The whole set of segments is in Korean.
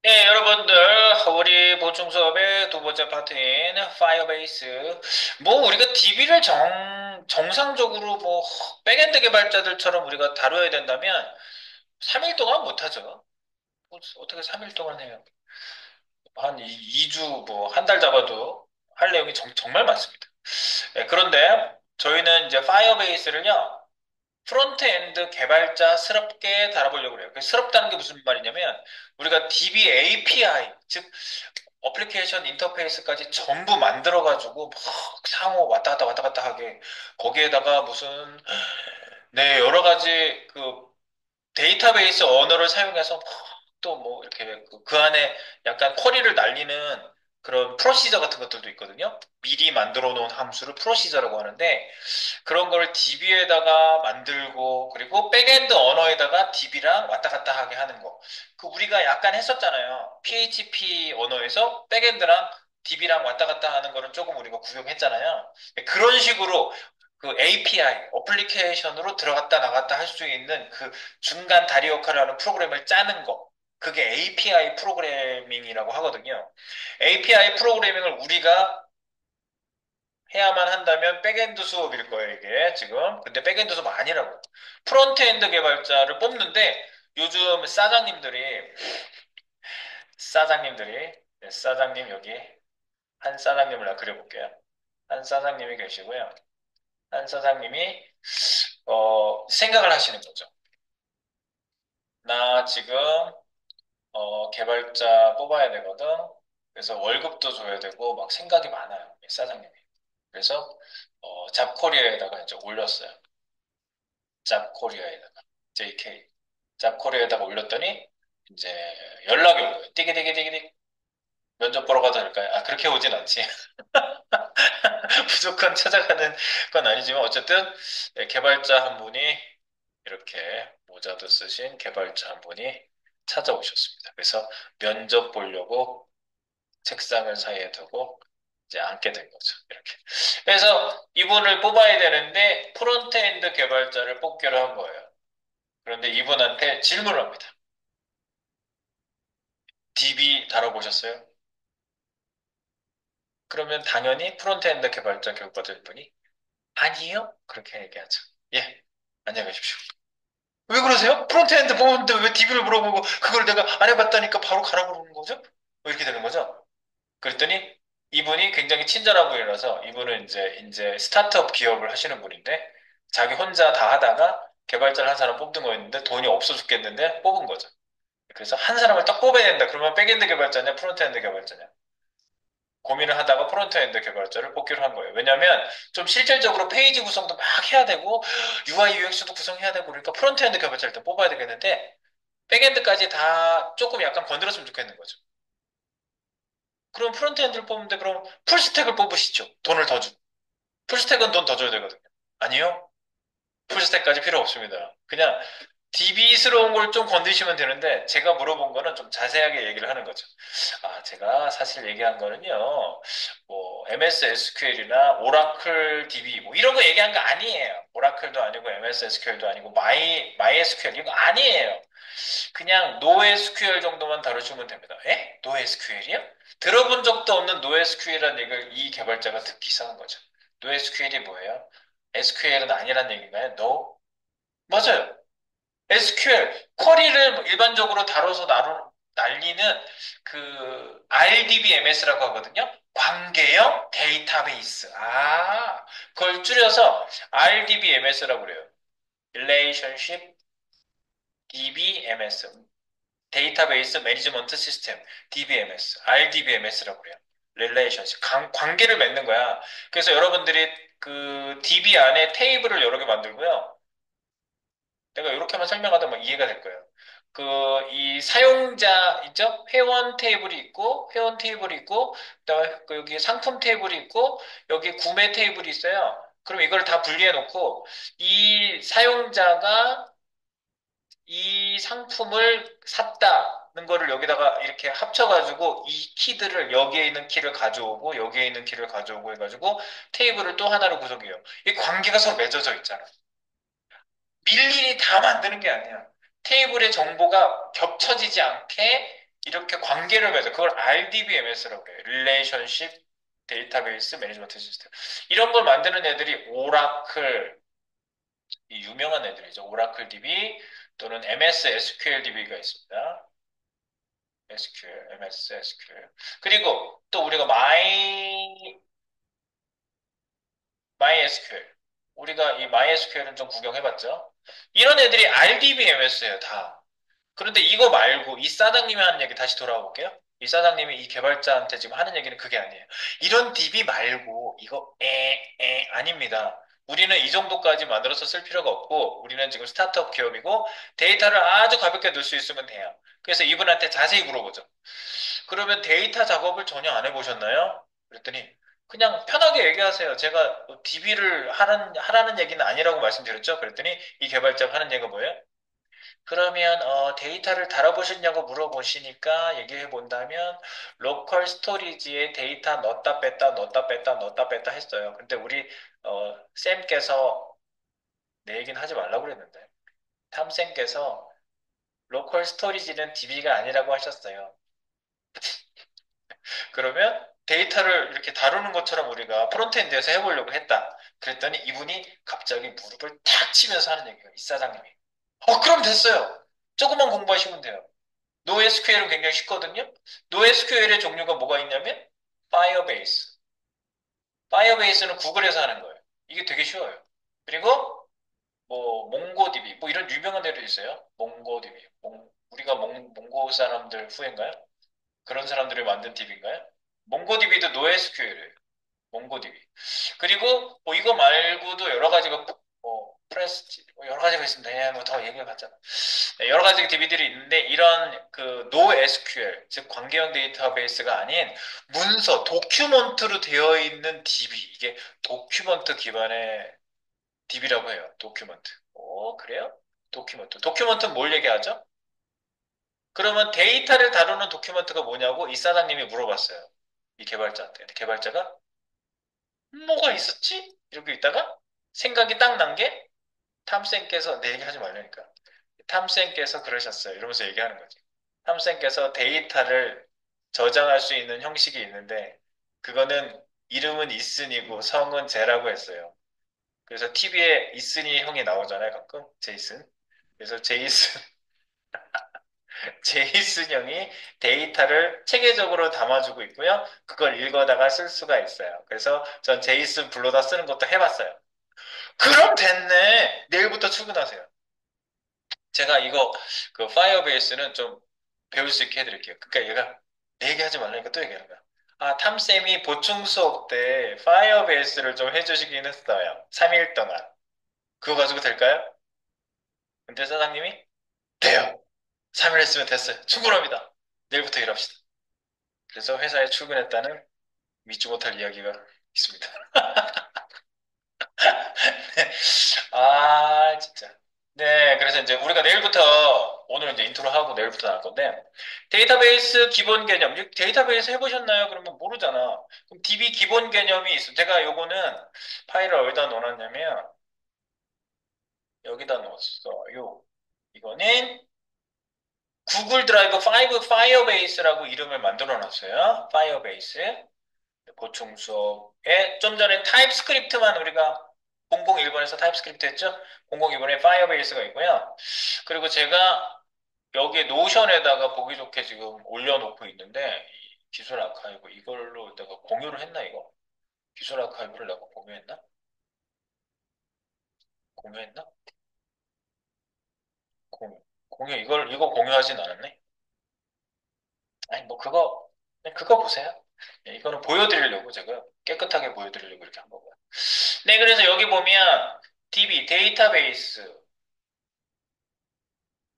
네, 여러분들, 우리 보충 수업의 두 번째 파트인 파이어베이스. 뭐, 우리가 DB를 정상적으로 뭐, 백엔드 개발자들처럼 우리가 다뤄야 된다면 3일 동안 못하죠. 뭐, 어떻게 3일 동안 해요? 한 2주, 뭐, 한 달 잡아도 할 내용이 정말 많습니다. 네, 그런데 저희는 이제 파이어베이스를요, 프론트엔드 개발자스럽게 다뤄보려고 그래요. 그 스럽다는 게 무슨 말이냐면, 우리가 DB API, 즉, 어플리케이션 인터페이스까지 전부 만들어가지고 막 상호 왔다 갔다 하게 거기에다가 무슨 네 여러 가지 그 데이터베이스 언어를 사용해서 또 뭐 이렇게 그 안에 약간 쿼리를 날리는 그런 프로시저 같은 것들도 있거든요. 미리 만들어 놓은 함수를 프로시저라고 하는데 그런 걸 DB에다가 만들고 그리고 백엔드 언어에다가 DB랑 왔다 갔다 하게 하는 거. 그 우리가 약간 했었잖아요. PHP 언어에서 백엔드랑 DB랑 왔다 갔다 하는 거를 조금 우리가 구경했잖아요. 그런 식으로 그 API, 어플리케이션으로 들어갔다 나갔다 할 수 있는 그 중간 다리 역할을 하는 프로그램을 짜는 거. 그게 API 프로그래밍이라고 하거든요. API 프로그래밍을 우리가 해야만 한다면 백엔드 수업일 거예요, 이게 지금. 근데 백엔드 수업 아니라고. 프론트엔드 개발자를 뽑는데 요즘 네, 사장님 여기 한 사장님을 나 그려볼게요. 한 사장님이 계시고요. 한 사장님이 생각을 하시는 거죠. 나 지금 개발자 뽑아야 되거든. 그래서 월급도 줘야 되고 막 생각이 많아요, 이 사장님이. 그래서 잡코리아에다가 이제 올렸어요. 잡코리아에다가 JK 잡코리아에다가 올렸더니 이제 연락이 온 거예요. 띠기띠기띠기띠 면접 보러 가도 될까요? 아 그렇게 오진 않지. 무조건 찾아가는 건 아니지만 어쨌든 개발자 한 분이 이렇게 모자도 쓰신 개발자 한 분이 찾아오셨습니다. 그래서 면접 보려고 책상을 사이에 두고 이제 앉게 된 거죠. 이렇게. 그래서 이분을 뽑아야 되는데 프론트엔드 개발자를 뽑기로 한 거예요. 그런데 이분한테 질문을 합니다. DB 다뤄보셨어요? 그러면 당연히 프론트엔드 개발자 교육받을 분이 아니에요? 그렇게 얘기하죠. 예, 안녕히 가십시오. 왜 그러세요? 프론트엔드 보는데 왜 DB를 물어보고 그걸 내가 안 해봤다니까 바로 가라고 그러는 거죠? 뭐 이렇게 되는 거죠. 그랬더니 이분이 굉장히 친절한 분이라서 이분은 이제 스타트업 기업을 하시는 분인데 자기 혼자 다 하다가 개발자를 한 사람 뽑는 거였는데 돈이 없어 죽겠는데 뽑은 거죠. 그래서 한 사람을 딱 뽑아야 된다. 그러면 백엔드 개발자냐, 프론트엔드 개발자냐. 고민을 하다가 프론트엔드 개발자를 뽑기로 한 거예요. 왜냐하면 좀 실질적으로 페이지 구성도 막 해야 되고 UI, UX도 구성해야 되고 그러니까 프론트엔드 개발자를 일단 뽑아야 되겠는데 백엔드까지 다 조금 약간 건드렸으면 좋겠는 거죠. 그럼 프론트엔드를 뽑는데 그럼 풀스택을 뽑으시죠. 돈을 더 주고. 풀스택은 돈 더 줘야 되거든요. 아니요? 풀스택까지 필요 없습니다. 그냥 DB스러운 걸 좀 건드시면 되는데 제가 물어본 거는 좀 자세하게 얘기를 하는 거죠. 아, 제가 사실 얘기한 거는요. 뭐 MS SQL이나 오라클 DB 뭐 이런 거 얘기한 거 아니에요. 오라클도 아니고 MS SQL도 아니고 마이SQL 이거 아니에요. 그냥 NoSQL 정도만 다루시면 됩니다. 에? NoSQL이요? 들어본 적도 없는 NoSQL이라는 얘기를 이 개발자가 듣기 시작한 거죠. NoSQL이 뭐예요? SQL은 아니란 얘기인가요? No? 맞아요. SQL, 쿼리를 일반적으로 다뤄서 날리는 그 RDBMS라고 하거든요. 관계형 데이터베이스. 아, 그걸 줄여서 RDBMS라고 그래요. Relationship DBMS. 데이터베이스 매니지먼트 시스템, DBMS, RDBMS라고 그래요. 릴레이션십, 관계를 맺는 거야. 그래서 여러분들이 그 DB 안에 테이블을 여러 개 만들고요. 내가 이렇게만 설명하다 보면 이해가 될 거예요. 그, 이 사용자 있죠? 회원 테이블이 있고, 회원 테이블이 있고, 그다음에 그 여기 상품 테이블이 있고, 여기 구매 테이블이 있어요. 그럼 이걸 다 분리해 놓고, 이 사용자가 이 상품을 샀다는 거를 여기다가 이렇게 합쳐가지고 이 키들을 여기에 있는 키를 가져오고 여기에 있는 키를 가져오고 해가지고 테이블을 또 하나로 구성해요. 이 관계가 서로 맺어져 있잖아. 일일이 다 만드는 게 아니야. 테이블의 정보가 겹쳐지지 않게 이렇게 관계를 맺어. 그걸 RDBMS라고 그래요. Relationship Database Management System. 이런 걸 만드는 애들이 오라클, 이 유명한 애들이죠. 오라클 DB 또는 MS SQL DB가 있습니다. SQL, MS SQL. 그리고 또 우리가 MySQL. 우리가 이 MySQL은 좀 구경해봤죠? 이런 애들이 RDBMS예요, 다. 그런데 이거 말고 이 사장님이 하는 얘기 다시 돌아와 볼게요. 이 사장님이 이 개발자한테 지금 하는 얘기는 그게 아니에요. 이런 DB 말고 이거 아닙니다. 우리는 이 정도까지 만들어서 쓸 필요가 없고 우리는 지금 스타트업 기업이고 데이터를 아주 가볍게 넣을 수 있으면 돼요. 그래서 이분한테 자세히 물어보죠. 그러면 데이터 작업을 전혀 안 해보셨나요? 그랬더니 그냥 편하게 얘기하세요. 제가 DB를 하라는 얘기는 아니라고 말씀드렸죠. 그랬더니 이 개발자가 하는 얘기가 뭐예요? 그러면 데이터를 달아보셨냐고 물어보시니까 얘기해 본다면 로컬 스토리지에 데이터 넣었다 뺐다 넣었다 뺐다 넣었다 뺐다 했어요. 근데 우리 쌤께서 내 얘기는 하지 말라고 그랬는데 탐쌤께서 로컬 스토리지는 DB가 아니라고 하셨어요. 그러면 데이터를 이렇게 다루는 것처럼 우리가 프론트엔드에서 해보려고 했다. 그랬더니 이분이 갑자기 무릎을 탁 치면서 하는 얘기예요. 이 사장님이. 그럼 됐어요. 조금만 공부하시면 돼요. NoSQL은 굉장히 쉽거든요. NoSQL의 종류가 뭐가 있냐면 파이어베이스. 파이어베이스는 구글에서 하는 거예요. 이게 되게 쉬워요. 그리고 뭐 몽고DB 뭐 이런 유명한 애도 있어요. 몽고DB. 우리가 몽고 사람들 후예인가요? 그런 사람들이 만든 DB인가요? 몽고DB도 NoSQL이에요. 몽고DB. 그리고 뭐 이거 말고도 여러 가지가 프레스티 뭐 여러 가지가 있습니다. 예, 뭐더 얘기해봤잖아. 네, 여러 가지 DB들이 있는데 이런 그 NoSQL 즉 관계형 데이터베이스가 아닌 문서 도큐먼트로 되어 있는 DB 이게 도큐먼트 기반의 DB라고 해요. 도큐먼트. 그래요? 도큐먼트는 뭘 얘기하죠? 그러면 데이터를 다루는 도큐먼트가 뭐냐고 이 사장님이 물어봤어요. 이 개발자한테. 근데 개발자가 뭐가 있었지? 이러고 있다가 생각이 딱 난 게 탐쌤께서 내 얘기 하지 말라니까. 탐쌤께서 그러셨어요. 이러면서 얘기하는 거지. 탐쌤께서 데이터를 저장할 수 있는 형식이 있는데 그거는 이름은 이슨이고 성은 제라고 했어요. 그래서 TV에 이슨이 형이 나오잖아요. 가끔 제이슨. 그래서 제이슨 형이 데이터를 체계적으로 담아주고 있고요. 그걸 읽어다가 쓸 수가 있어요. 그래서 전 제이슨 불러다 쓰는 것도 해봤어요. 그럼 됐네. 내일부터 출근하세요. 제가 이거 그 파이어베이스는 좀 배울 수 있게 해드릴게요. 그러니까 얘가 내 얘기하지 말라니까 또 얘기하는 거야. 탐쌤이 보충 수업 때 파이어베이스를 좀 해주시긴 했어요. 3일 동안. 그거 가지고 될까요? 근데 사장님이 돼요. 3일 했으면 됐어요. 충분합니다. 내일부터 일합시다. 그래서 회사에 출근했다는 믿지 못할 이야기가 있습니다. 진짜. 네, 그래서 이제 우리가 내일부터, 오늘 이제 인트로 하고 내일부터 나갈 건데, 데이터베이스 기본 개념, 데이터베이스 해보셨나요? 그러면 모르잖아. 그럼 DB 기본 개념이 있어. 제가 요거는 파일을 어디다 넣어놨냐면, 여기다 넣었어요. 이거는 구글 드라이브 5 파이어베이스라고 이름을 만들어 놨어요. 파이어베이스. 보충 수업에 좀 전에 타입스크립트만 우리가 001번에서 타입스크립트 했죠? 001번에 파이어베이스가 있고요. 그리고 제가 여기에 노션에다가 보기 좋게 지금 올려놓고 있는데 이 기술 아카이브 이걸로 내가 공유를 했나 이거? 기술 아카이브를 내가 공유했나? 공유했나? 공유 이거 공유하진 않았네. 아니 뭐 그거 보세요. 예, 이거는 보여드리려고 제가 깨끗하게 보여드리려고 이렇게 한 거고요. 네, 그래서 여기 보면 DB 데이터베이스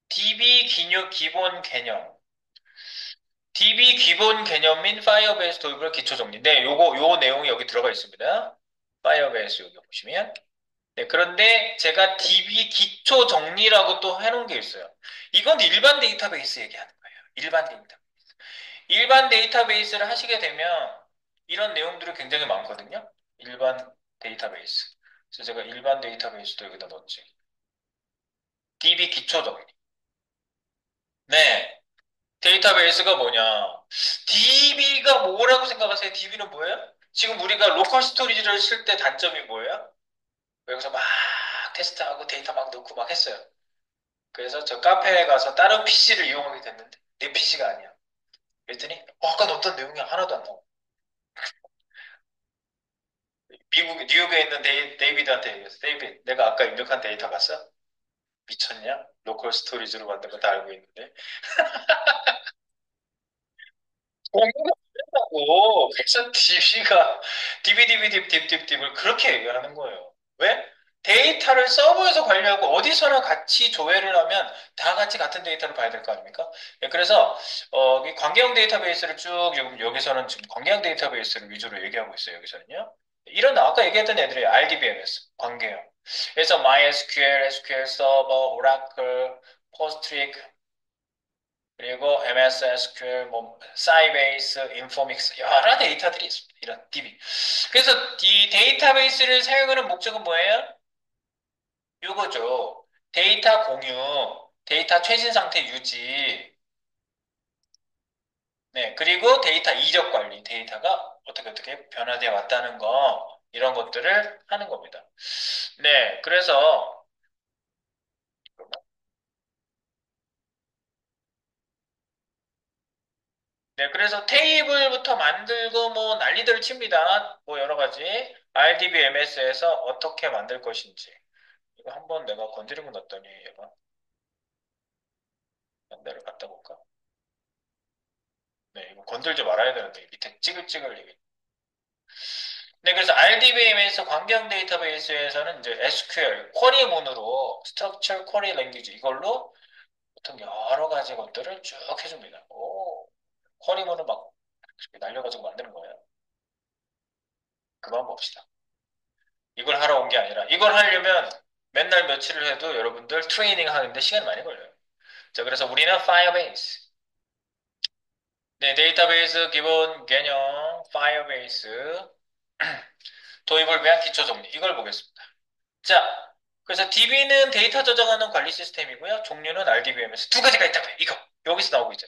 DB 기본 개념 DB 기본 개념인 파이어베이스 도입을 기초 정리. 네, 요 내용이 여기 들어가 있습니다. 파이어베이스 여기 보시면. 네, 그런데 제가 DB 기초 정리라고 또 해놓은 게 있어요. 이건 일반 데이터베이스 얘기하는 거예요. 일반 데이터베이스를 하시게 되면 이런 내용들이 굉장히 많거든요. 일반 데이터베이스. 그래서 제가 일반 데이터베이스도 여기다 넣었지. DB 기초 정리. 네. 데이터베이스가 뭐냐? DB가 뭐라고 생각하세요? DB는 뭐예요? 지금 우리가 로컬 스토리지를 쓸 때 단점이 뭐예요? 여기서 막 테스트하고 데이터 막 넣고 막 했어요. 그래서 저 카페에 가서 다른 PC를 이용하게 됐는데 내 PC가 아니야. 그랬더니 아까 넣었던 내용이 하나도 안 나와. 미국 뉴욕에 있는 데이비드한테 얘기했어. 데이비드, 내가 아까 입력한 데이터 봤어? 미쳤냐? 로컬 스토리지로 만든 거 다 알고 있는데. 공부한다고. 그래서 DB가 DBDB딥딥딥딥을 그렇게 얘기하는 거예요. 왜? 데이터를 서버에서 관리하고 어디서나 같이 조회를 하면 다 같이 같은 데이터를 봐야 될 거 아닙니까? 예, 그래서 이 관계형 데이터베이스를 쭉 지금 여기서는 지금 관계형 데이터베이스를 위주로 얘기하고 있어요. 여기서는요. 이런 아까 얘기했던 애들이 RDBMS 관계형. 그래서 MySQL, SQL 서버, Oracle, PostGIS 그리고 MS SQL, 뭐, 사이베이스, 인포믹스, 여러 데이터들이 있습니다. 이런 DB. 그래서 이 데이터베이스를 사용하는 목적은 뭐예요? 이거죠. 데이터 공유, 데이터 최신 상태 유지, 네, 그리고 데이터 이적 관리, 데이터가 어떻게 변화되어 왔다는 거, 이런 것들을 하는 겁니다. 네, 그래서, 네, 그래서 테이블부터 만들고 뭐 난리들을 칩니다. 뭐 여러 가지. RDBMS에서 어떻게 만들 것인지. 이거 한번 내가 건드리고 났더니 얘가 내를 갖다 볼까? 네, 이거 건들지 말아야 되는데 밑에 찌글찌글 얘기. 네, 그래서 RDBMS 관계형 데이터베이스에서는 이제 SQL, 쿼리문으로 Structure Query Language 이걸로 보통 여러 가지 것들을 쭉 해줍니다. 오, 쿼리문을 막 이렇게 날려가지고 만드는 거예요. 그만 봅시다. 이걸 하러 온 게 아니라 이걸 하려면 맨날 며칠을 해도 여러분들 트레이닝 하는데 시간이 많이 걸려요. 자, 그래서 우리는 파이어베이스. 네, 데이터베이스 기본 개념, 파이어베이스, 도입을 위한 기초 정리. 이걸 보겠습니다. 자, 그래서 DB는 데이터 저장하는 관리 시스템이고요. 종류는 RDBMS 두 가지가 있다고요. 이거. 여기서 나오고 있죠.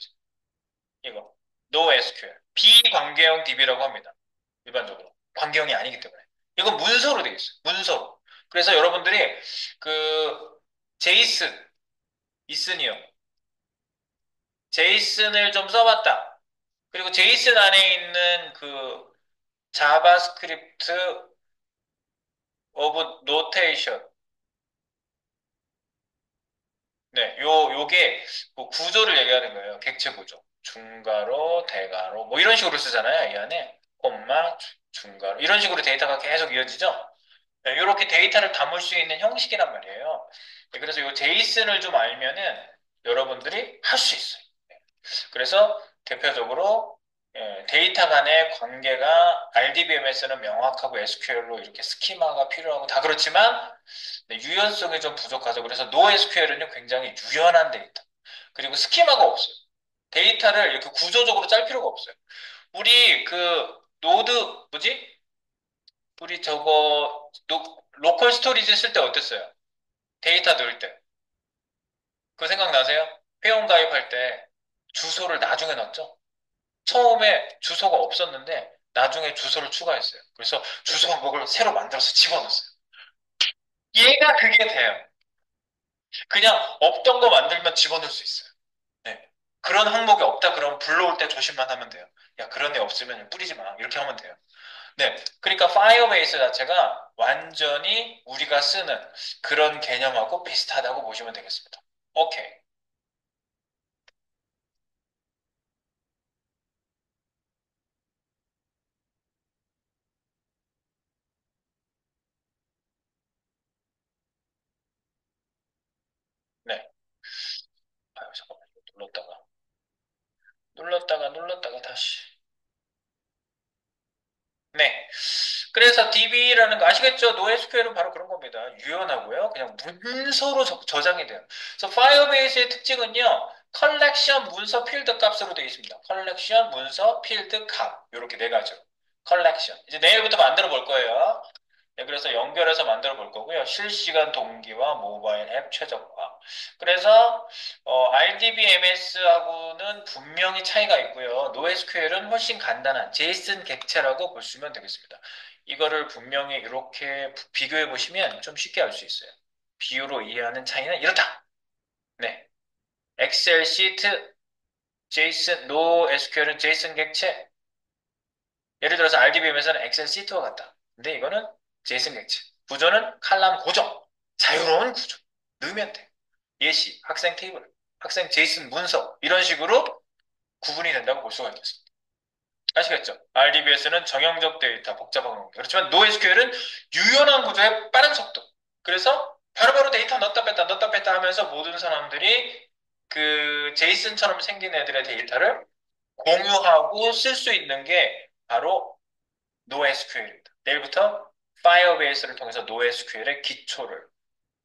이거. NoSQL. 비관계형 DB라고 합니다. 일반적으로. 관계형이 아니기 때문에. 이건 문서로 되어 있어요. 문서로. 그래서 여러분들이 그 제이슨, 있으니요. 제이슨을 좀 써봤다. 그리고 제이슨 안에 있는 그 자바스크립트 오브 노테이션. 네, 요게 뭐 구조를 얘기하는 거예요. 객체 구조. 중괄호, 대괄호, 뭐 이런 식으로 쓰잖아요. 이 안에. 콤마, 중괄호. 이런 식으로 데이터가 계속 이어지죠. 네, 이렇게 데이터를 담을 수 있는 형식이란 말이에요. 네, 그래서 이 제이슨을 좀 알면은 여러분들이 할 수 있어요. 그래서 대표적으로 데이터 간의 관계가 RDBMS는 명확하고 SQL로 이렇게 스키마가 필요하고 다 그렇지만 네, 유연성이 좀 부족하죠. 그래서 NoSQL은요 굉장히 유연한 데이터. 그리고 스키마가 없어요. 데이터를 이렇게 구조적으로 짤 필요가 없어요. 우리 그 노드 뭐지? 우리 저거 로컬 스토리지 쓸 때 어땠어요? 데이터 넣을 때. 그거 생각나세요? 회원 가입할 때 주소를 나중에 넣었죠? 처음에 주소가 없었는데 나중에 주소를 추가했어요. 그래서 주소 항목을 새로 만들어서 집어넣었어요. 얘가 그게 돼요. 그냥 없던 거 만들면 집어넣을 수 있어요. 네. 그런 항목이 없다 그러면 불러올 때 조심만 하면 돼요. 야, 그런 애 없으면 뿌리지 마. 이렇게 하면 돼요. 네. 그러니까 파이어베이스 자체가 완전히 우리가 쓰는 그런 개념하고 비슷하다고 보시면 되겠습니다. 오케이. 네. 아유, 잠깐만. 이거 눌렀다가 다시. 네. 그래서 DB라는 거 아시겠죠? NoSQL은 바로 그런 겁니다. 유연하고요. 그냥 문서로 저장이 돼요. 그래서 파이어베이스의 특징은요. 컬렉션 문서 필드 값으로 되어 있습니다. 컬렉션 문서 필드 값. 이렇게 네 가지로. 컬렉션. 이제 내일부터 만들어 볼 거예요. 네, 그래서 연결해서 만들어 볼 거고요. 실시간 동기화 모바일 앱 최적화. 그래서 RDBMS하고는 분명히 차이가 있고요. NoSQL은 훨씬 간단한 제이슨 객체라고 보시면 되겠습니다. 이거를 분명히 이렇게 비교해 보시면 좀 쉽게 알 수 있어요. 비유로 이해하는 차이는 이렇다. 네. 엑셀 시트, 제이슨, NoSQL은 제이슨 객체. 예를 들어서 RDBM에서는 엑셀 시트와 같다. 근데 이거는 제이슨 객체. 구조는 칼럼 고정. 자유로운 구조. 넣으면 돼. 예시, 학생 테이블, 학생 제이슨 문서. 이런 식으로 구분이 된다고 볼 수가 있겠습니다. 아시겠죠? RDBS는 정형적 데이터, 복잡한 공개. 그렇지만 NoSQL은 유연한 구조의 빠른 속도. 그래서 바로바로 데이터 넣었다 뺐다 하면서 모든 사람들이 그 제이슨처럼 생긴 애들의 데이터를 공유하고 쓸 수 있는 게 바로 NoSQL입니다. 내일부터 파이어베이스를 통해서 NoSQL의 기초를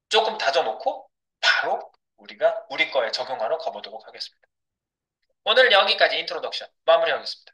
조금 다져놓고 바로 우리가 우리 거에 적용하러 가보도록 하겠습니다. 오늘 여기까지 인트로덕션 마무리하겠습니다.